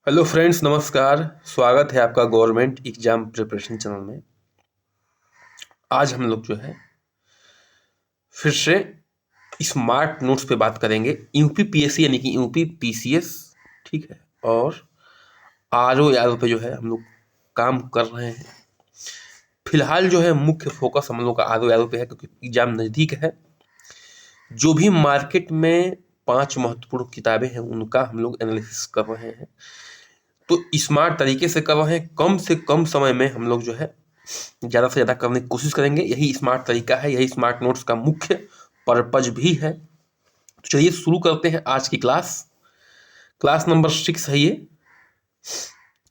Hello friends, नमस्कार। स्वागत है आपका गवर्नमेंट एग्जाम प्रिपरेशन चैनल में। आज हम लोग जो है फिर से स्मार्ट नोट्स पे बात करेंगे। यूपी पीएससी यानी कि यूपी पीसीएस, ठीक है, और आरओ यारो पे जो है हम लोग काम कर रहे हैं। फिलहाल जो है मुख्य फोकस हम लोग का आरओ यारो पे है, क्योंकि एग्जाम नज़दीक है। जो भी मार्केट में 5 महत्वपूर्ण किताबें हैं उनका हम लोग एनालिसिस कर रहे हैं। तो स्मार्ट तरीके से कर रहे हैं, कम से कम समय में हम लोग जो है ज़्यादा से ज़्यादा करने की कोशिश करेंगे। यही स्मार्ट तरीका है, यही स्मार्ट नोट्स का मुख्य पर्पज भी है। तो चलिए शुरू करते हैं आज की क्लास। क्लास नंबर 6 है ये।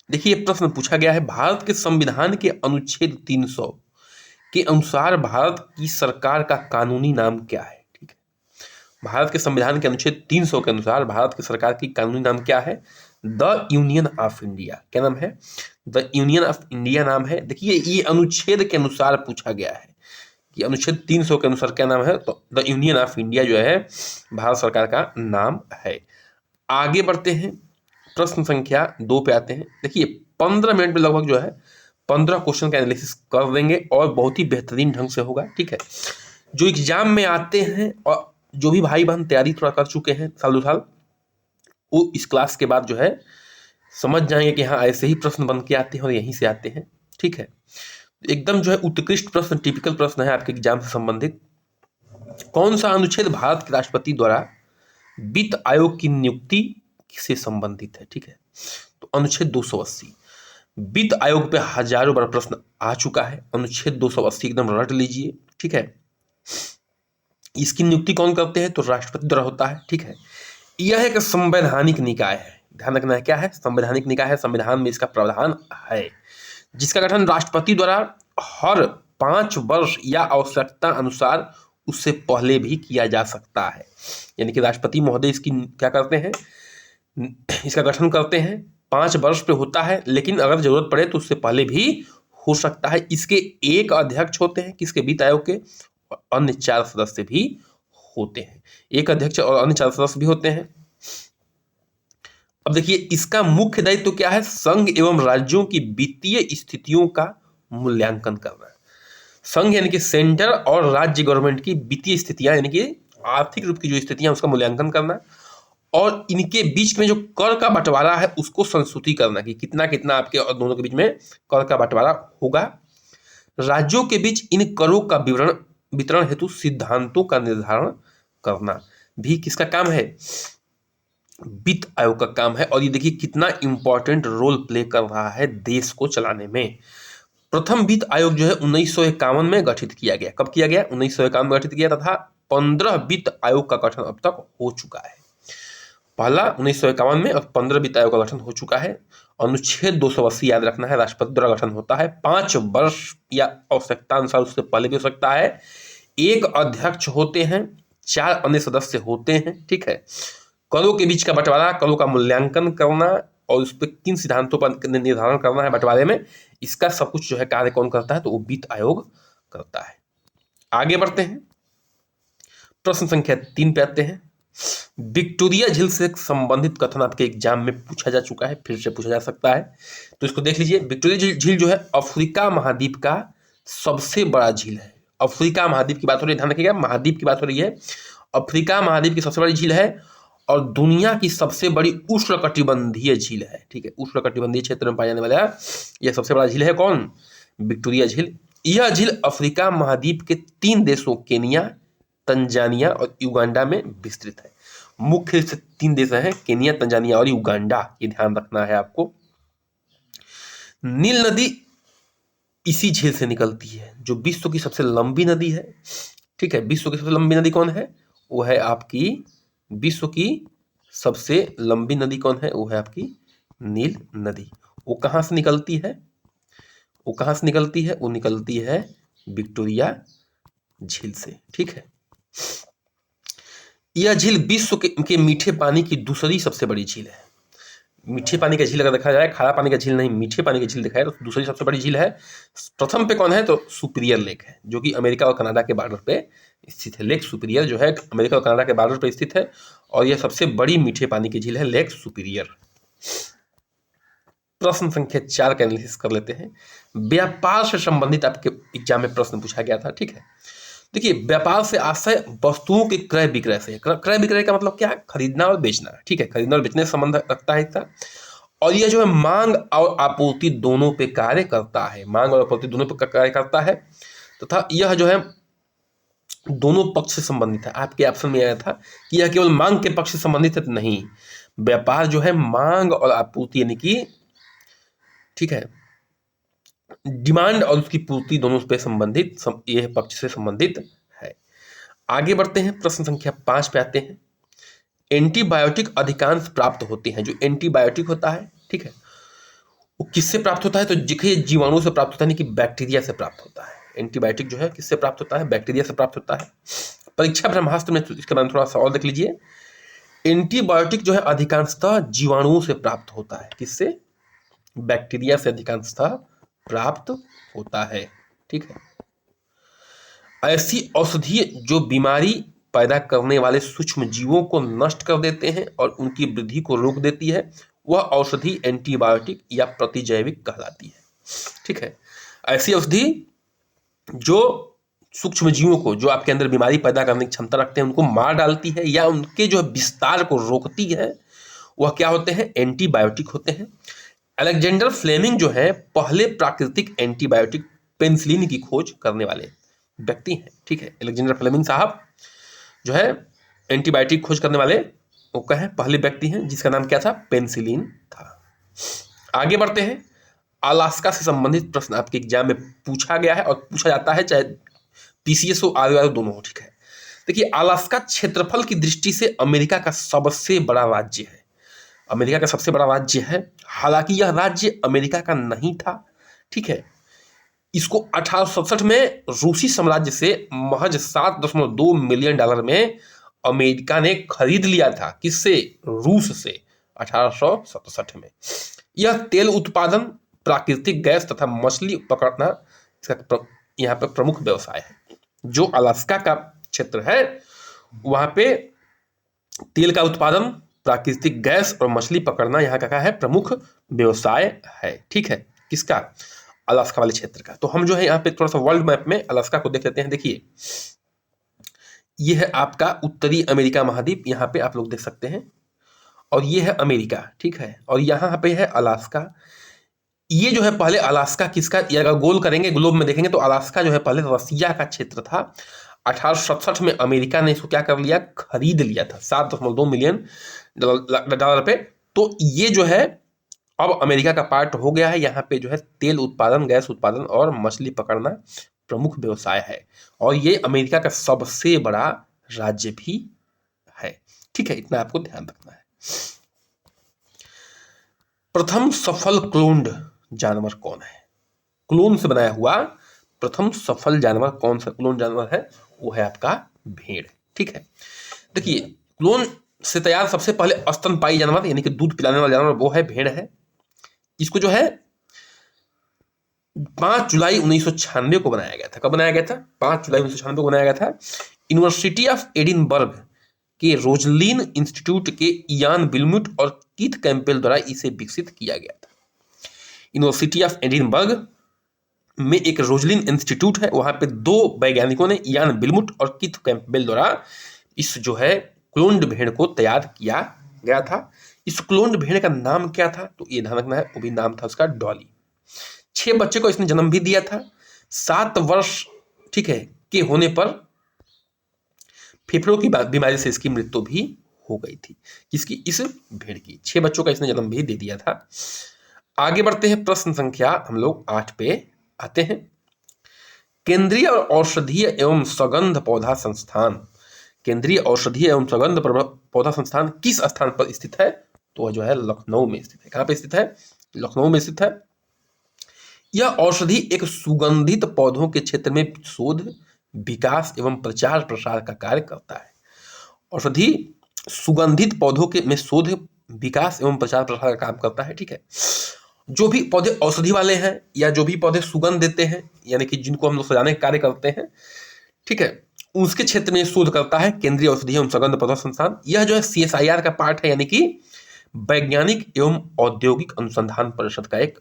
देखिए, प्रश्न पूछा गया है, भारत के संविधान के अनुच्छेद 300 के अनुसार भारत की सरकार का कानूनी नाम क्या है? ठीक है, भारत के संविधान के अनुच्छेद 300 के अनुसार भारत की सरकार की कानूनी नाम क्या है? The union of India. क्या नाम है? द यूनियन ऑफ इंडिया नाम है। देखिए, ये अनुच्छेद के अनुसार पूछा गया है कि अनुच्छेद 300 के अनुसार क्या नाम है, तो द यूनियन ऑफ इंडिया जो है भारत सरकार का नाम है। आगे बढ़ते हैं, प्रश्न संख्या 2 पे आते हैं। देखिए, 15 मिनट में लगभग जो है 15 क्वेश्चन का एनालिसिस कर देंगे और बहुत ही बेहतरीन ढंग से होगा। ठीक है, जो एग्जाम में आते हैं और जो भी भाई बहन तैयारी थोड़ा कर चुके हैं साल 2 साल, वो इस क्लास के बाद जो है समझ जाएंगे कि हाँ, ऐसे ही प्रश्न बन के आते हैं और यहीं से आते हैं। ठीक है, एकदम जो है उत्कृष्ट प्रश्न, टिपिकल प्रश्न है आपके एग्जाम से संबंधित। कौन सा अनुच्छेद भारत के राष्ट्रपति द्वारा वित्त आयोग की नियुक्ति से संबंधित है? ठीक है, तो अनुच्छेद 280। वित्त आयोग पे हजारों बार प्रश्न आ चुका है। अनुच्छेद 280 एकदम रट लीजिए। ठीक है, इसकी नियुक्ति कौन करते हैं? तो राष्ट्रपति द्वारा होता है। ठीक है, यह एक संवैधानिक निकाय है। ध्यान रखना है, क्या है? संवैधानिक निकाय है। संविधान में इसका प्रावधान है, जिसका गठन राष्ट्रपति द्वारा हर 5 वर्ष या आवश्यकता अनुसार उससे पहले भी किया जा सकता है। यानी कि राष्ट्रपति महोदय इसकी क्या करते हैं? इसका गठन करते हैं। 5 वर्ष पे होता है, लेकिन अगर जरूरत पड़े तो उससे पहले भी हो सकता है। इसके एक अध्यक्ष होते हैं, किसके? वित्त आयोग के। और अन्य 4 सदस्य भी होते हैं। एक अध्यक्ष और अन्य 4 सदस्य भी होते हैं। अब देखिए, इसका मुख्य दायित्व क्या है? संघ एवं राज्यों की वित्तीय स्थितियों का मूल्यांकन करना। संघ यानी कि सेंटर और राज्य गवर्नमेंट की वित्तीय स्थितियां, यानी कि आर्थिक रूप की जो स्थितियां, उसका मूल्यांकन करना, और इनके बीच में जो कर का बंटवारा है उसको संस्तुति करना कि कितना कितना आपके और दोनों के बीच में कर का बंटवारा होगा। राज्यों के बीच इन करों का वितरण हेतु सिद्धांतों का निर्धारण करना भी किसका काम है? वित्त आयोग का काम है। और ये देखिए कितना इंपॉर्टेंट रोल प्ले कर रहा है देश को चलाने में। प्रथम वित्त आयोग जो है 1951 में गठित किया गया। कब किया गया? 1951 में गठित किया, तथा 15 वित्त आयोग का गठन अब तक हो चुका है। पहला 1951 में और 15 वित्त आयोग का गठन हो चुका है। अनुच्छेद 280 याद रखना है, राष्ट्रपति द्वारा गठन होता है। 5 वर्ष या आवश्यकता अनुसार उससे पहले भी हो सकता है। एक अध्यक्ष होते हैं, 4 अन्य सदस्य होते हैं। ठीक है, करों के बीच का बंटवारा, करों का मूल्यांकन करना और उस पर किन सिद्धांतों पर निर्धारण करना है बंटवारे में, इसका सब कुछ जो है कार्य कौन करता है? तो वो वित्त आयोग करता है। आगे बढ़ते हैं, प्रश्न संख्या 3 पे आते हैं। विक्टोरिया झील से संबंधित कथन आपके एग्जाम में पूछा जा चुका है, फिर से पूछा जा सकता है, तो इसको देख लीजिए। विक्टोरिया झील जो है अफ्रीका महाद्वीप का सबसे बड़ा झील है। अफ्रीका महाद्वीप की बात हो रही है, ध्यान रखिएगा, महाद्वीप की बात हो रही है। अफ्रीका महाद्वीप की सबसे बड़ी झील है और दुनिया की सबसे बड़ी उष्णकटिबंधीय झील है। ठीक है, उष्णकटिबंधीय क्षेत्र में पाया जाने वाला यह सबसे बड़ा झील है। कौन? विक्टोरिया झील। यह झील अफ्रीका महाद्वीप के 3 देशों केनिया, तंजानिया और युगांडा में विस्तृत है। मुख्य से 3 देश हैं, केनिया, तंजानिया और युगांडा, ये ध्यान रखना है आपको। नील नदी इसी झील से निकलती है, जो विश्व की सबसे लंबी नदी है। ठीक है, विश्व की सबसे लंबी नदी कौन है? वो है आपकी विश्व की सबसे लंबी नदी कौन है? वो है आपकी नील नदी। वो कहाँ से निकलती है? वो कहाँ से निकलती है? वो निकलती है विक्टोरिया झील से। ठीक है, यह झील विश्व के मीठे पानी की दूसरी सबसे बड़ी झील है। मीठे पानी का झील अगर देखा जाए, खारा पानी का झील नहीं, मीठे पानी का झील देखा है तो दूसरी सबसे बड़ी झील है। प्रथम पे कौन है? तो सुपीरियर लेक है, जो कि अमेरिका और कनाडा के बॉर्डर पे स्थित है। लेक सुपीरियर जो है अमेरिका और कनाडा के बॉर्डर पे स्थित है और यह सबसे बड़ी मीठे पानी की झील है, लेक सुपीरियर। प्रश्न संख्या 4 का एनालिसिस कर लेते हैं। व्यापार से संबंधित आपके एग्जाम में प्रश्न पूछा गया था, ठीक है। देखिए, व्यापार से आशय वस्तुओं के क्रय विक्रय से। क्रय विक्रय का मतलब क्या है? खरीदना और बेचना, ठीक है। खरीदना और बेचने से संबंध रखता है इसका। और यह जो है मांग और आपूर्ति दोनों पे कार्य करता है, मांग और आपूर्ति दोनों पे कार्य करता है, तथा यह जो है दोनों पक्ष से संबंधित है। आपके ऑप्शन में आया था कि यह केवल मांग के पक्ष से संबंधित है, तो नहीं, व्यापार जो है मांग और आपूर्ति यानी कि, ठीक है, डिमांड और उसकी पूर्ति दोनों पे संबंधित, यह पक्ष से संबंधित है। आगे बढ़ते हैं, प्रश्न संख्या 5 पे आते हैं। एंटीबायोटिक अधिकांश प्राप्त होते हैं। जो एंटीबायोटिक होता है, ठीक है, वो किससे प्राप्त होता है? तो देखिए, जीवाणु से प्राप्त होता है, यानी कि बैक्टीरिया से प्राप्त होता है। एंटीबायोटिक जो है किससे प्राप्त होता है? बैक्टीरिया से प्राप्त होता है। परीक्षा ब्रह्मास्त्र में इसके बारे में थोड़ा सा और देख लीजिए। एंटीबायोटिक जो है अधिकांशतः जीवाणुओं से प्राप्त होता है। किससे? बैक्टीरिया से अधिकांशतः प्राप्त होता है, ठीक है। ऐसी औषधि जो बीमारी पैदा करने वाले सूक्ष्म जीवों को नष्ट कर देते हैं और उनकी वृद्धि को रोक देती है, वह औषधि एंटीबायोटिक या प्रतिजैविक कहलाती है, ठीक है। ऐसी औषधि जो सूक्ष्म जीवों को, जो आपके अंदर बीमारी पैदा करने की क्षमता रखते हैं, उनको मार डालती है या उनके जो विस्तार को रोकती है, वह क्या होते हैं? एंटीबायोटिक होते हैं। अलेक्जेंडर फ्लेमिंग जो है पहले प्राकृतिक एंटीबायोटिक पेनिसिलिन की खोज करने वाले व्यक्ति हैं, ठीक है। अलेक्जेंडर फ्लेमिंग साहब जो है एंटीबायोटिक खोज करने वाले वो कहे पहले व्यक्ति हैं, जिसका नाम क्या था? पेनिसिलिन था। आगे बढ़ते हैं। अलास्का से संबंधित प्रश्न आपके एग्जाम में पूछा गया है और पूछा जाता है, चाहे पीसीएस हो, आरओ दोनों हो, ठीक है। देखिए, अलास्का क्षेत्रफल की दृष्टि से अमेरिका का सबसे बड़ा राज्य है। अमेरिका का सबसे बड़ा राज्य है। हालांकि यह राज्य अमेरिका का नहीं था, ठीक है। इसको 1867 में रूसी साम्राज्य से महज $7.2 मिलियन में अमेरिका ने खरीद लिया था। किससे? रूस से, 1867 में। यह तेल उत्पादन, प्राकृतिक गैस तथा मछली पकड़ना इसका यहाँ पर प्रमुख व्यवसाय है। जो अलास्का का क्षेत्र है, वहां पे तेल का उत्पादन, प्राकृतिक गैस और मछली पकड़ना यहाँ का है प्रमुख व्यवसाय है, ठीक है। किसका? अलास्का वाले क्षेत्र का। तो हम जो है यहाँ पे थोड़ा सा वर्ल्ड मैप में अलास्का को देख लेते हैं। देखिए, ये है आपका उत्तरी अमेरिका महाद्वीप, यहाँ पे आप लोग देख सकते हैं, और ये है अमेरिका, ठीक है। और यहाँ पे है अलास्का। ये जो है पहले अलास्का किसका, ये अगर गोल करेंगे ग्लोब में देखेंगे तो अलास्का जो है पहले रसिया का क्षेत्र था। 1867 में अमेरिका ने इसको क्या कर लिया? खरीद लिया था $7.2 मिलियन पे। तो ये जो है अब अमेरिका का पार्ट हो गया है। यहाँ पे जो है तेल उत्पादन, गैस उत्पादन और मछली पकड़ना प्रमुख व्यवसाय है, और ये अमेरिका का सबसे बड़ा राज्य भी है, ठीक है। इतना आपको ध्यान रखना है। प्रथम सफल क्लोन्ड जानवर कौन है? क्लोन से बनाया हुआ प्रथम सफल जानवर कौन सा क्लोन जानवर है? वो है आपका भेड़, ठीक है। देखिए, क्लोन से तैयार सबसे पहले स्तनपायी जानवर यानी कि दूध पिलाने वाला जानवर वो है भेड़ है। इसको जो है 5 जुलाई 1996 को बनाया गया था। कब बनाया गया था? 5 जुलाई 1996 को बनाया गया था। यूनिवर्सिटी ऑफ एडिनबर्ग के रोजलिन इंस्टीट्यूट के इयान बिलमुट और कीथ कैंपेल द्वारा इसे विकसित किया गया था। यूनिवर्सिटी ऑफ एडिनबर्ग में एक रोजलिन इंस्टीट्यूट है, वहां पे 2 वैज्ञानिकों ने, इयान बिलमुट और कीथ कैंपेल द्वारा इस जो है क्लोन्ड भेड़ को तैयार किया गया था। इस क्लोन्ड भेड़ का नाम क्या था? तो ये ध्यान रखना है, वो भी नाम था उसका डॉली। 6 बच्चे को इसने जन्म भी दिया था। 7 वर्ष, ठीक है, के होने पर फेफड़ों की बीमारी से इसकी मृत्यु भी हो गई थी। किसकी? इस भेड़ की। 6 बच्चों का इसने जन्म भी दे दिया था। आगे बढ़ते हैं, प्रश्न संख्या हम लोग 8 पे आते हैं। केंद्रीय औषधीय एवं सगंध पौधा संस्थान, केंद्रीय औषधीय एवं सगंध पौधा संस्थान किस स्थान पर स्थित है? तो वह जो है लखनऊ में स्थित है। कहां पे स्थित है? लखनऊ में स्थित है। यह औषधि एक सुगंधित पौधों के क्षेत्र में शोध, विकास एवं प्रचार प्रसार का कार्य करता है। औषधि सुगंधित पौधों के में शोध, विकास एवं प्रचार प्रसार का काम करता है, ठीक है। जो भी पौधे औषधि वाले हैं या जो भी पौधे सुगंध देते हैं, यानी कि जिनको हम लोग सजाने का कार्य करते हैं, ठीक है, उसके क्षेत्र में शोध करता है केंद्रीय औषधि एवं सुगंध पौधा संस्थान। यह जो है CSIR का पार्ट है, यानी कि वैज्ञानिक एवं औद्योगिक अनुसंधान परिषद का एक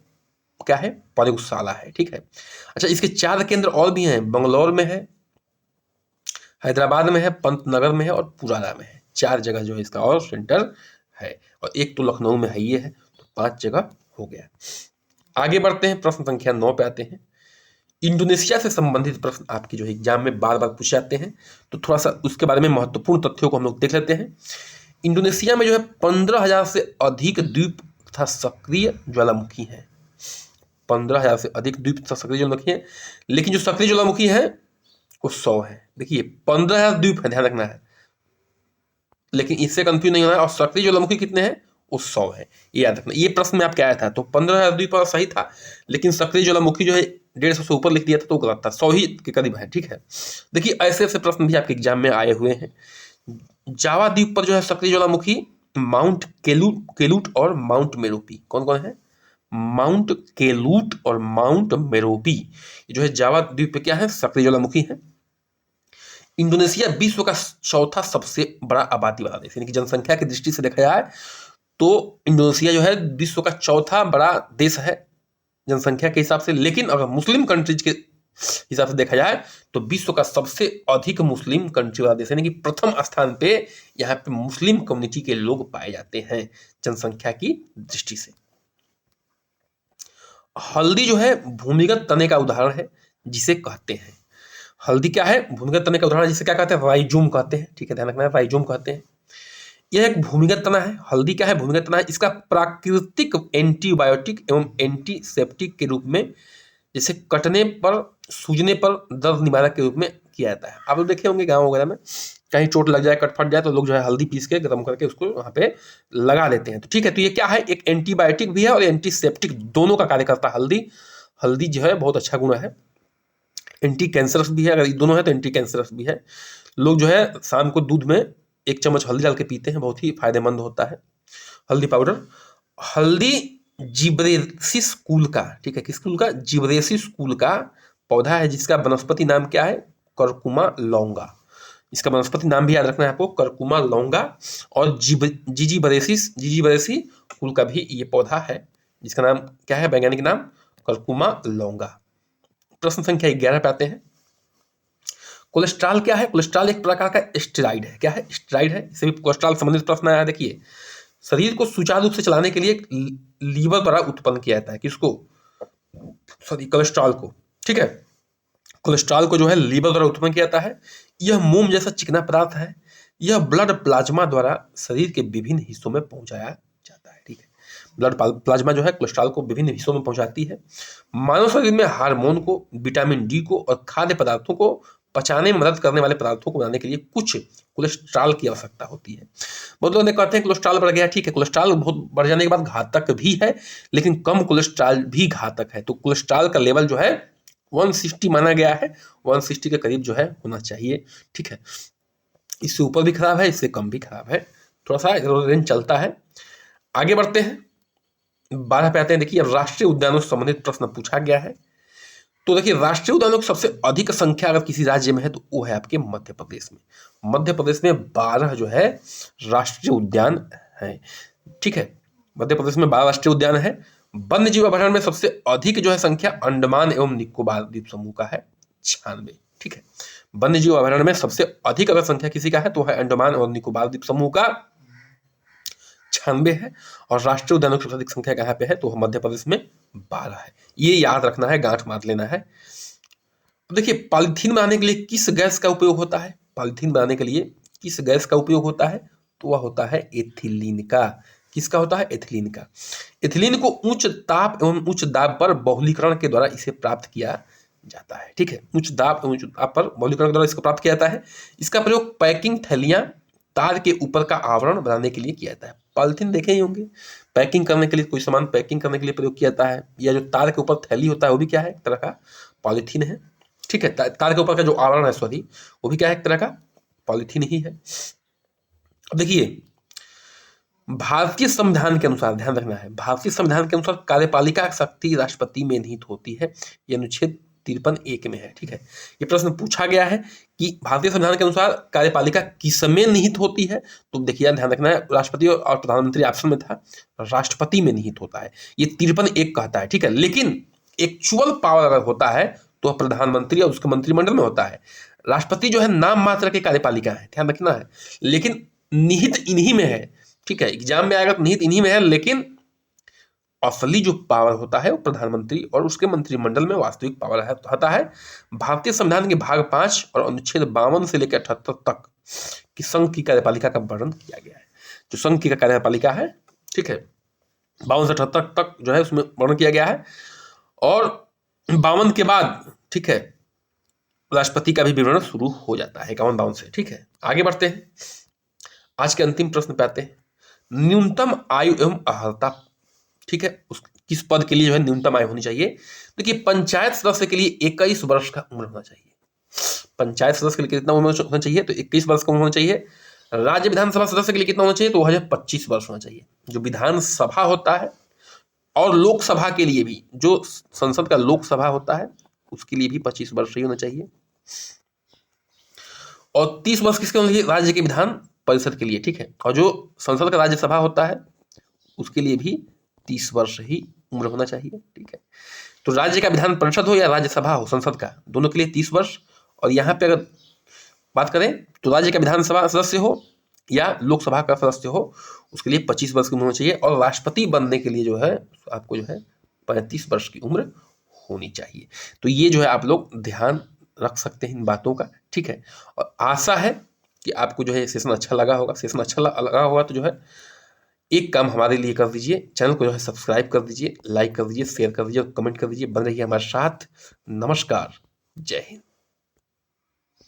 क्या है, प्रयोगशाला है। ठीक है। अच्छा, इसके 4 केंद्र और भी हैं, बंगलौर में है, हैदराबाद में है, पंतनगर में है और पुराना में है। 4 जगह जो है इसका और सेंटर है, और एक तो लखनऊ में है ये है, तो 5 जगह हो गया। आगे बढ़ते हैं, प्रश्न संख्या 9 पे आते हैं। इंडोनेशिया से संबंधित प्रश्न आपकी जो है एग्जाम में बार बार पूछे जाते हैं, तो थोड़ा सा उसके बारे में महत्वपूर्ण तथ्यों को हम लोग देख लेते हैं। इंडोनेशिया में जो है 15,000 से अधिक द्वीप तथा सक्रिय ज्वालामुखी हैं। 15,000 से अधिक द्वीप तथा सक्रिय ज्वालामुखी हैं, लेकिन जो सक्रिय ज्वालामुखी है वो 100 है। देखिए 15,000 द्वीप है, ध्यान रखना है, लेकिन इससे कंफ्यूज नहीं होना है। और सक्रिय ज्वालामुखी कितने हैं, वो 100 है, ये याद रखना। ये प्रश्न में आपके आया था, तो 15,000 द्वीप सही था, लेकिन सक्रिय ज्वालामुखी जो है 150 से ऊपर लिख दिया था तो गलत था, 100 ही के करीब है। ठीक है। देखिए ऐसे ऐसे प्रश्न भी आपके एग्जाम में आए हुए हैं। जावा द्वीप पर जो है सक्रिय ज्वालामुखी माउंट केलूट और माउंट मेरोपी। कौन कौन है, माउंट केलूट और माउंट मेरोपी जो है जावा द्वीप पे क्या है, सक्रिय ज्वालामुखी है। इंडोनेशिया विश्व का चौथा सबसे बड़ा आबादी वाला देश, यानी कि जनसंख्या की दृष्टि से देखा जाए तो इंडोनेशिया जो है विश्व का चौथा बड़ा देश है जनसंख्या के हिसाब से। लेकिन अगर मुस्लिम कंट्रीज के हिसाब से देखा जाए तो विश्व का सबसे अधिक मुस्लिम कंट्री वाला देश, यानी कि प्रथम स्थान पे यहाँ पे मुस्लिम कम्युनिटी के लोग पाए जाते हैं जनसंख्या की दृष्टि से। हल्दी जो है भूमिगत तने का उदाहरण है, जिसे कहते हैं, हल्दी क्या है, भूमिगत तने का उदाहरण, जिसे क्या कहते हैं, राइजोम कहते हैं। ठीक है, ध्यान रखना है, राइजोम कहते हैं। यह एक भूमिगत तना है। हल्दी क्या है, भूमिगत तना है। इसका प्राकृतिक एंटीबायोटिक एवं एंटीसेप्टिक के रूप में, जैसे कटने पर, सूजने पर दर्द निवारक के रूप में किया जाता है। आप लोग देखे होंगे गांव वगैरह में कहीं चोट लग जाए, कट फट जाए, तो लोग जो है हल्दी पीस के गर्म करके उसको वहां पे लगा देते हैं। तो ठीक है, तो ये क्या है, एक एंटीबायोटिक भी है और एंटीसेप्टिक, दोनों का कार्य करता है हल्दी। हल्दी जो है बहुत अच्छा गुण है, एंटी कैंसरस भी है, अगर ये दोनों है तो एंटी कैंसरस भी है। लोग जो है शाम को दूध में 1 चम्मच हल्दी डाल के पीते हैं, बहुत ही फायदेमंद होता है हल्दी पाउडर। हल्दी जिब्रेसिस कुल का, ठीक है, किस कुल का, जिब्रेसिस कुल का पौधा है, जिसका वनस्पति नाम क्या है, करकुमा लौंगा। इसका वनस्पति नाम भी याद रखना है आपको, करकुमा लौंगा। और जिजीबरेसी कुल का भी ये पौधा है, जिसका नाम क्या है, वैज्ञानिक नाम करकुमा लौंगा। प्रश्न संख्या 11 पे आते हैं। कोलेस्ट्रॉल क्या है, कोलेस्ट्रॉल एक प्रकार का स्टेरॉइड है। क्या है, स्टेरॉइड है। इससे भी कोलेस्ट्रॉल संबंधित प्रश्न आया। देखिए शरीर को सुचारू रूप से चलाने के लिए लीवर द्वारा उत्पन्न किया जाता है, किसको, सॉरी, कोलेस्ट्रॉल को। ठीक है, कोलेस्ट्रॉल को जो है लीवर द्वारा उत्पन्न किया जाता है। यह मोम जैसा चिकना पदार्थ है। यह ब्लड प्लाज्मा द्वारा शरीर के विभिन्न हिस्सों में पहुंचाया जाता है। ठीक है, ब्लड प्लाज्मा जो है कोलेस्ट्रॉल को विभिन्न हिस्सों में पहुंचाती है। मानव शरीर में हार्मोन को, विटामिन डी को और खाद्य पदार्थों को पचाने में मदद करने वाले पदार्थों को बनाने के लिए कुछ कोलेस्ट्रॉल की आवश्यकता होती है। बहुत लोग कहते हैं कोलेस्ट्रॉल बढ़ गया। ठीक है, कोलेस्ट्रॉल बहुत बढ़ जाने के बाद घातक भी है, लेकिन कम कोलेस्ट्रॉल भी घातक है। तो कोलेस्ट्रॉल का लेवल जो है 160 माना गया है, 160 के करीब जो है होना चाहिए। ठीक है, इससे ऊपर भी खराब है, इससे कम भी खराब है, थोड़ा सा रेंज चलता है। आगे बढ़ते हैं, 12 पे आते हैं। देखिए अब राष्ट्रीय उद्यानों से संबंधित प्रश्न पूछा गया है। तो देखिए राष्ट्रीय उद्यानों की सबसे अधिक संख्या अगर किसी राज्य में है तो वो है आपके मध्य प्रदेश में। मध्य प्रदेश में 12 जो है राष्ट्रीय उद्यान है। ठीक है, मध्य प्रदेश में 12 राष्ट्रीय उद्यान है। वन्य जीव अभयारण्य में सबसे अधिक जो है संख्या अंडमान एवं निकोबार द्वीप समूह का है, 96। ठीक है, वन्य जीव अभयारण्य में सबसे अधिक अगर संख्या किसी का है तो है अंडमान और निकोबार द्वीप समूह का, 96 है। और राष्ट्रीय उद्यानों की सबसे अधिक संख्या कहाँ पे है तो मध्य प्रदेश में 12 है। ये याद रखना है, गांठ मार लेना है। तो देखिए पॉलीथीन बनाने के लिए किस गैस का उपयोग होता है, पॉलीथीन बनाने के लिए किस गैस का उपयोग होता है तो वह होता है एथिलीन का। किसका होता है, एथिलीन का। एथिलीन को उच्च ताप एवं उच्च दाब पर बहुलीकरण के द्वारा इसे प्राप्त किया जाता है। ठीक है, उच्च दाब एवं उच्च ताप पर बहुलीकरण के द्वारा इसको प्राप्त किया जाता है। इसका प्रयोग पैकिंग थैलियां, तार के ऊपर का आवरण बनाने के लिए किया जाता है। पॉलिथीन देखे ही होंगे, पैकिंग करने के लिए, कोई सामान पैकिंग करने के लिए प्रयोग किया जाता है। या जो तार के ऊपर थैली होता है वो भी क्या है, एक तरह का पॉलिथीन है। ठीक है, तार के ऊपर का जो आवरण है, सॉरी, वो भी क्या है, एक तरह का पॉलिथीन ही है। अब देखिए भारतीय संविधान के अनुसार, ध्यान रखना है, भारतीय संविधान के अनुसार कार्यपालिका शक्ति राष्ट्रपति में निहित होती है। ये अनुच्छेद 53(1) में है। ठीक है, ये प्रश्न पूछा गया है कि भारतीय संविधान के अनुसार कार्यपालिका किसमें निहित होती है। तो देखिए ध्यान रखना है, राष्ट्रपति और प्रधानमंत्री ऑप्शन में था, राष्ट्रपति में निहित होता है, ये 53(1) कहता है। ठीक है, लेकिन एक्चुअल पावर अगर होता है तो प्रधानमंत्री और उसके मंत्रिमंडल में होता है। राष्ट्रपति जो है नाम मात्र के कार्यपालिका है, ध्यान रखना है, लेकिन निहित इन्हीं में है। ठीक है, एग्जाम में आएगा तो निहित इन्हीं में है, लेकिन असली जो पावर होता है वो प्रधानमंत्री और उसके मंत्रिमंडल में वास्तविक पावर होता है। भारतीय संविधान के भाग 5 और अनुच्छेद 52 से लेकर 78 तक की संघ की कार्यपालिका का वर्णन किया गया है। जो संघ की कार्यपालिका है, ठीक है, 52 से 78 तक जो है उसमें वर्णन किया गया है। और 52 के बाद, ठीक है, राष्ट्रपति का भी विवरण शुरू हो जाता है 51-52 से। ठीक है, आगे बढ़ते हैं, आज के अंतिम प्रश्न पे आते हैं। न्यूनतम आयु एवं अर्हता, ठीक है, उस किस पद के लिए जो है न्यूनतम आयु होनी चाहिए। देखिए पंचायत सदस्य के लिए 21 वर्ष का उम्र होना चाहिए। पंचायत सदस्य के लिए कितना उम्र होना चाहिए, तो 21 वर्ष का उम्र होना चाहिए। राज्य विधानसभा सदस्य के लिए कितना होना चाहिए, तो वह है 25 वर्ष होना चाहिए। जो विधानसभा होता है और लोकसभा के लिए भी, जो संसद का लोकसभा होता है उसके लिए भी 25 वर्ष ही होना चाहिए। और 30 वर्ष किसके होना चाहिए, राज्य के विधान परिषद के लिए। ठीक है, और जो संसद का राज्यसभा होता है उसके लिए भी 30 वर्ष ही उम्र होना चाहिए। ठीक है, तो राज्य का विधान परिषद हो या राज्यसभा हो, संसद का, दोनों के लिए 30 वर्ष। और यहाँ पे अगर बात करें तो राज्य का विधानसभा सदस्य हो या लोकसभा का सदस्य हो उसके लिए 25 वर्ष की उम्र होनी चाहिए। और राष्ट्रपति बनने के लिए जो है आपको जो है 35 वर्ष की उम्र होनी चाहिए। तो ये जो है आप लोग ध्यान रख सकते हैं इन बातों का। ठीक है, और आशा है कि आपको जो है सेशन अच्छा लगा होगा। सेशन अच्छा लगा होगा तो जो है एक काम हमारे लिए कर दीजिए, चैनल को जो है सब्सक्राइब कर दीजिए, लाइक कर दीजिए, शेयर कर दीजिए और कमेंट कर दीजिए। बन रहिए हमारे साथ। नमस्कार, जय हिंद।